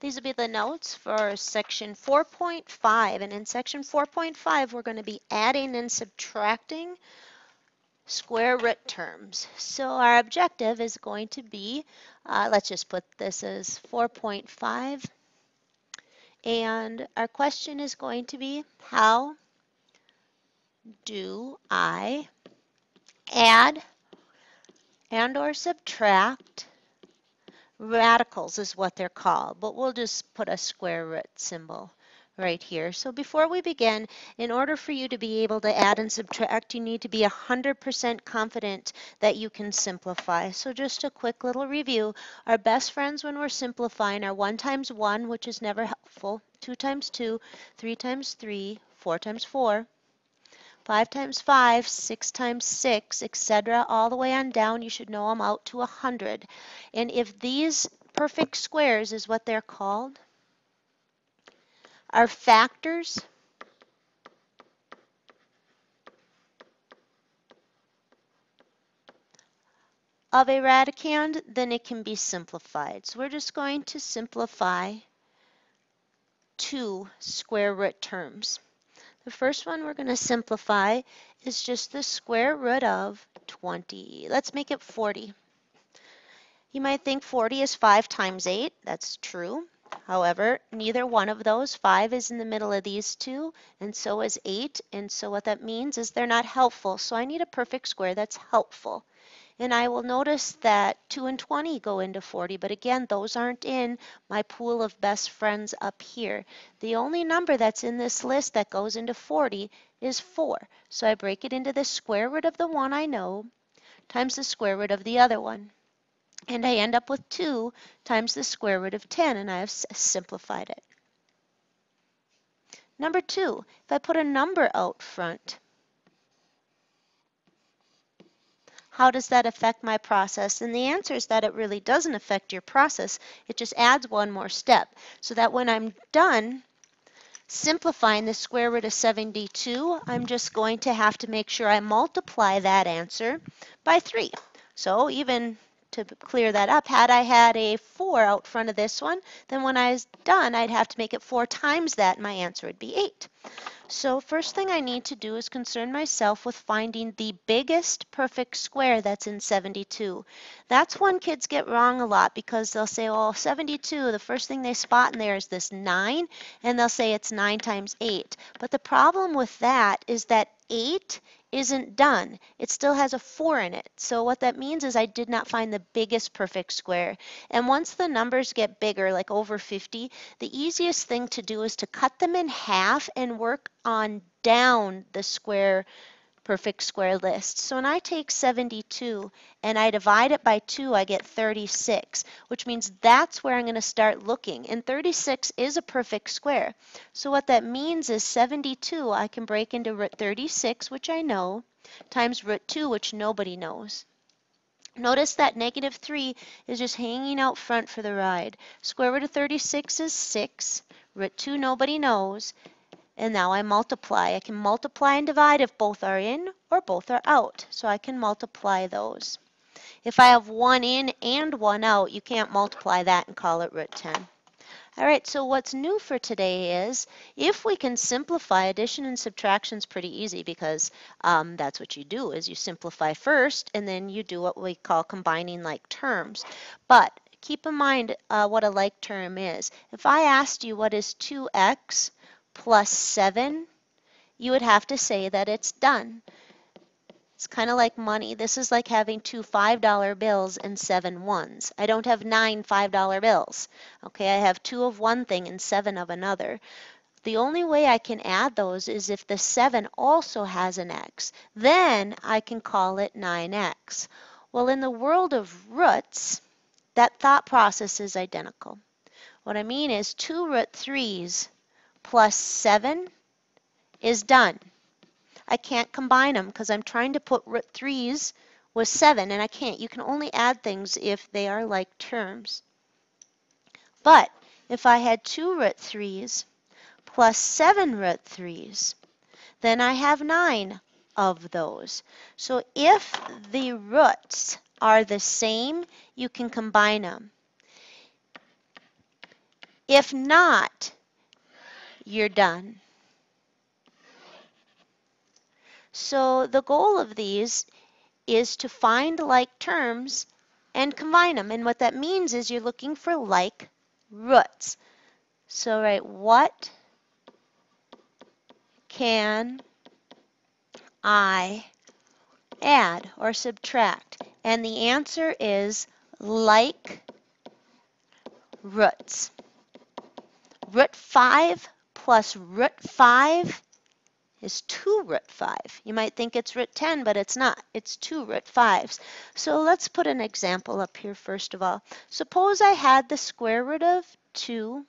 These will be the notes for section 4.5, and in section 4.5 we're going to be adding and subtracting square root terms. So our objective is going to be, let's just put this as 4.5, and our question is going to be, how do I add and or subtract radicals is what they're called, but we'll just put a square root symbol right here. So before we begin, in order for you to be able to add and subtract, you need to be 100% confident that you can simplify. So just a quick little review. Our best friends when we're simplifying are 1 times 1, which is never helpful, 2 times 2, 3 times 3, 4 times 4, 5 times 5, 6 times 6, etc. All the way on down, you should know them out to 100. And if these perfect squares is what they're called, are factors of a radicand, then it can be simplified. So we're just going to simplify 2 square root terms. The first one we're going to simplify is just the square root of 20. Let's make it 40. You might think 40 is 5 times 8. That's true. However, neither one of those, 5 is in the middle of these two, and so is 8. And so what that means is they're not helpful. So I need a perfect square that's helpful. And I will notice that 2 and 20 go into 40, but again, those aren't in my pool of best friends up here. The only number that's in this list that goes into 40 is 4. So I break it into the square root of the one I know times the square root of the other one. And I end up with 2 times the square root of 10, and I have simplified it. Number 2, if I put a number out front, how does that affect my process? And the answer is that it really doesn't affect your process. It just adds one more step, so that when I'm done simplifying the square root of 72, I'm just going to have to make sure I multiply that answer by 3. So even to clear that up, had I had a 4 out front of this one, then when I was done, I'd have to make it 4 times that, and my answer would be 8. So first thing I need to do is concern myself with finding the biggest perfect square that's in 72. That's one kids get wrong a lot because they'll say, oh, 72, the first thing they spot in there is this 9, and they'll say it's 9 times 8. But the problem with that is that 8 isn't done. It still has a 4 in it. So what that means is I did not find the biggest perfect square. And once the numbers get bigger, like over 50, the easiest thing to do is to cut them in half and work on down the perfect square list. So when I take 72 and I divide it by 2, I get 36, which means that's where I'm going to start looking. And 36 is a perfect square. So what that means is 72 I can break into root 36, which I know, times root 2, which nobody knows. Notice that negative 3 is just hanging out front for the ride. Square root of 36 is 6. Root 2 nobody knows. And now I multiply. I can multiply and divide if both are in or both are out. So I can multiply those. If I have one in and one out, you can't multiply that and call it root 10. All right, so what's new for today is if we can simplify, addition and subtraction is pretty easy because that's what you do is you simplify first and then you do what we call combining like terms. But keep in mind what a like term is. If I asked you what is 2x plus 7, you would have to say that it's done. It's kind of like money. This is like having 2 $5 bills and 7 ones. I don't have 9 $5 bills. Okay, I have 2 of one thing and 7 of another. The only way I can add those is if the 7 also has an x. Then I can call it 9x. Well, in the world of roots, that thought process is identical. What I mean is 2 root 3's plus 7 is done. I can't combine them because I'm trying to put root 3's with 7, and I can't. You can only add things if they are like terms. But if I had 2 root 3's plus 7 root 3's, then I have 9 of those. So if the roots are the same, you can combine them. If not, you're done. So the goal of these is to find like terms and combine them. And what that means is you're looking for like roots. So write, what can I add or subtract? And the answer is like roots. Root 5 plus root 5 is 2 root 5. You might think it's root 10, but it's not. It's 2 root 5s. So let's put an example up here first of all. Suppose I had the square root of 2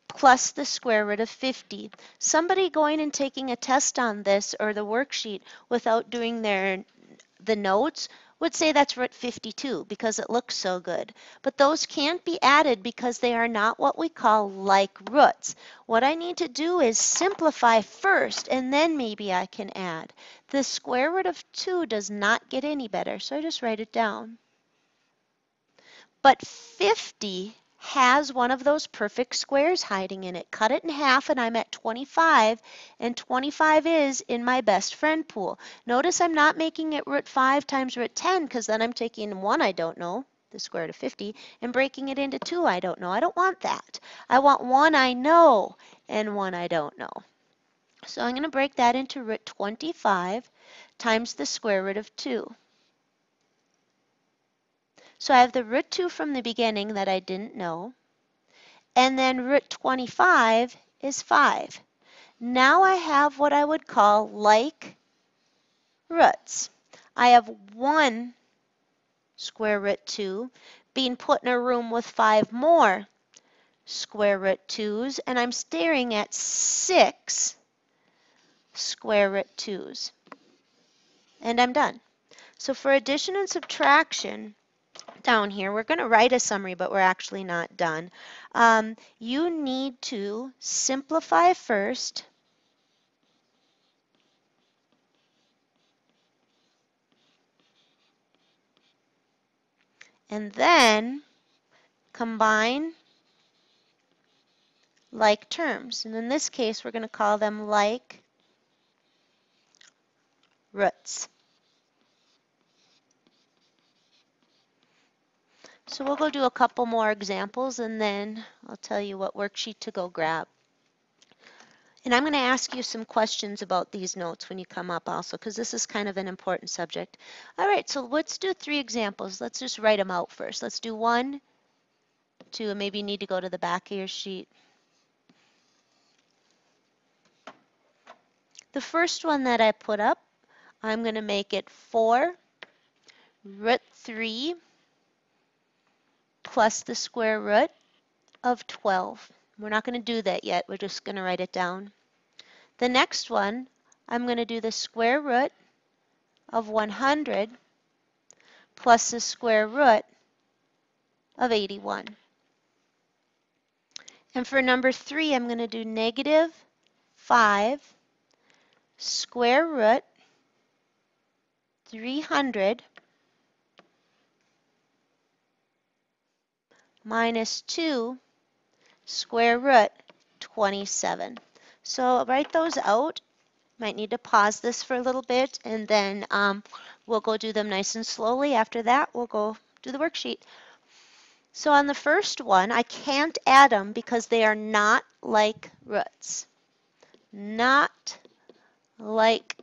plus the square root of 50. Somebody going and taking a test on this or the worksheet without doing the notes would say that's root 52 because it looks so good. But those can't be added because they are not what we call like roots. What I need to do is simplify first and then maybe I can add. The square root of 2 does not get any better, so I just write it down. But 50 has one of those perfect squares hiding in it. Cut it in half and I'm at 25, and 25 is in my best friend pool. Notice I'm not making it root 5 times root 10 because then I'm taking one I don't know, the square root of 50, and breaking it into two I don't know. I don't want that. I want one I know and one I don't know. So I'm going to break that into root 25 times the square root of 2. So I have the root 2 from the beginning that I didn't know, and then root 25 is 5. Now I have what I would call like roots. I have one square root 2 being put in a room with 5 more square root 2's, and I'm staring at 6 square root 2's. And I'm done. So for addition and subtraction, down here, we're going to write a summary, but we're actually not done. You need to simplify first, and then combine like terms. And in this case, we're going to call them like roots. So we'll go do a couple more examples, and then I'll tell you what worksheet to go grab. And I'm going to ask you some questions about these notes when you come up also, because this is kind of an important subject. All right, so let's do 3 examples. Let's just write them out first. Let's do 1, 2, and maybe you need to go to the back of your sheet. The first one that I put up, I'm going to make it 4 root 3 plus the square root of 12. We're not going to do that yet. We're just going to write it down. The next one, I'm going to do the square root of 100 plus the square root of 81. And for number 3, I'm going to do negative 5 square root 300 minus 2 square root 27. So write those out. Might need to pause this for a little bit, and then we'll go do them nice and slowly. After that, we'll go do the worksheet. So on the first one, I can't add them because they are not like roots. Not like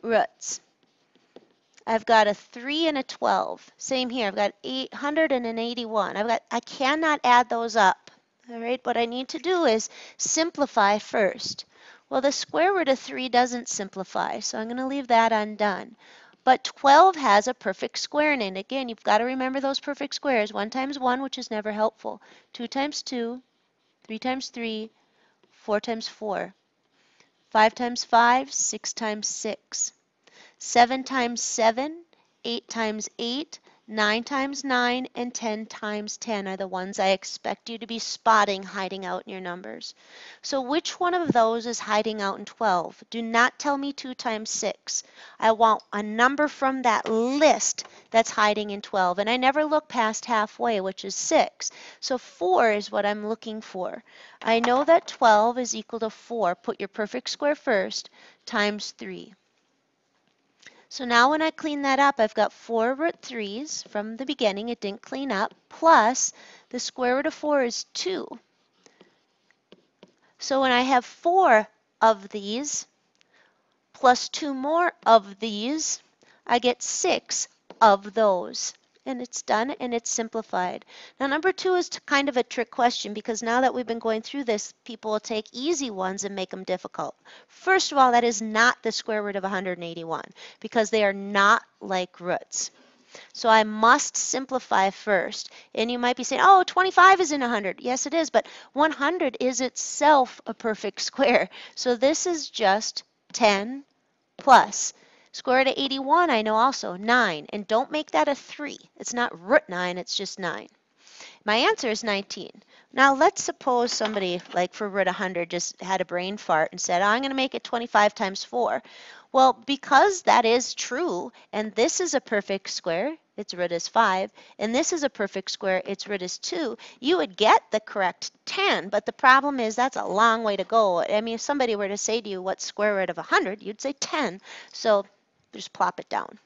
roots. I've got a 3 and a 12. Same here. I've got 800 and an 81. I cannot add those up. All right, what I need to do is simplify first. Well, the square root of 3 doesn't simplify, so I'm going to leave that undone. But 12 has a perfect square in it. Again, you've got to remember those perfect squares. 1 times 1, which is never helpful. 2 times 2, 3 times 3, 4 times 4. 5 times 5, 6 times 6. 7 times 7, 8 times 8, 9 times 9 and 10 times 10 are the ones I expect you to be spotting hiding out in your numbers. So which one of those is hiding out in 12? Do not tell me 2 times 6. I want a number from that list that's hiding in 12. And I never look past halfway, which is 6. So 4 is what I'm looking for. I know that 12 is equal to 4. Put your perfect square first, times 3. So now when I clean that up, I've got 4 root 3's from the beginning. It didn't clean up. Plus, the square root of 4 is 2. So when I have 4 of these, plus 2 more of these, I get 6 of those. And it's done and it's simplified. Now number 2 is kind of a trick question because now that we've been going through this, people will take easy ones and make them difficult. First of all, that is not the square root of 181 because they are not like roots. So I must simplify first. And you might be saying, oh, 25 is in 100. Yes, it is, but 100 is itself a perfect square. So this is just 10 plus. Square root of 81, I know also, 9. And don't make that a 3. It's not root 9, it's just 9. My answer is 19. Now let's suppose somebody, like for root 100, just had a brain fart and said, oh, I'm going to make it 25 times 4. Well, because that is true, and this is a perfect square, its root is 5, and this is a perfect square, its root is 2, you would get the correct 10, but the problem is that's a long way to go. I mean, if somebody were to say to you, what's square root of 100, you'd say 10. So just plop it down.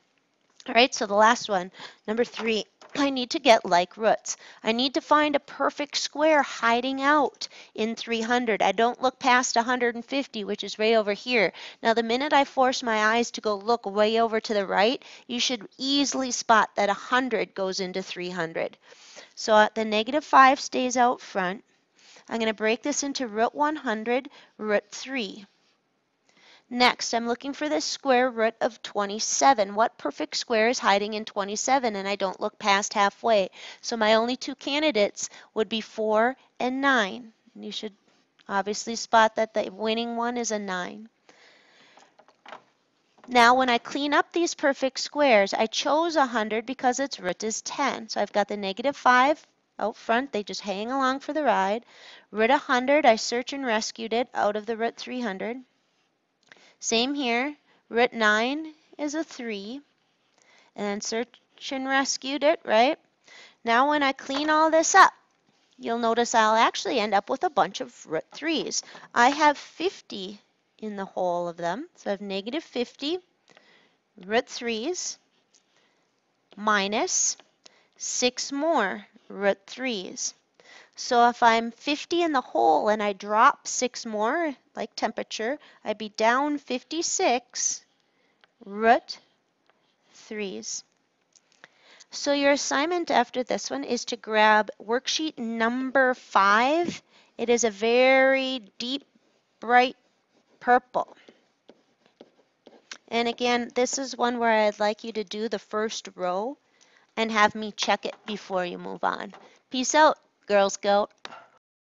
All right, so the last one, number 3, I need to get like roots. I need to find a perfect square hiding out in 300. I don't look past 150, which is right over here. Now, the minute I force my eyes to go look way over to the right, you should easily spot that 100 goes into 300. So the negative 5 stays out front. I'm going to break this into root 100, root 3. Next, I'm looking for the square root of 27. What perfect square is hiding in 27? And I don't look past halfway. So my only two candidates would be 4 and 9. You should obviously spot that the winning one is a 9. Now when I clean up these perfect squares, I chose 100 because its root is 10. So I've got the negative 5 out front. They just hang along for the ride. Root 100, I search and rescued it out of the root 300. Same here, root 9 is a 3, and then search and rescued it, right? Now when I clean all this up, you'll notice I'll actually end up with a bunch of root 3's. I have 50 in the whole of them, so I have negative 50 root 3's minus 6 more root 3's. So if I'm 50 in the whole and I drop 6 more, like temperature, I'd be down 56 root 3's. So your assignment after this one is to grab worksheet number 5. It is a very deep, bright purple. And again, this is one where I'd like you to do the first row and have me check it before you move on. Peace out, Girl Scout.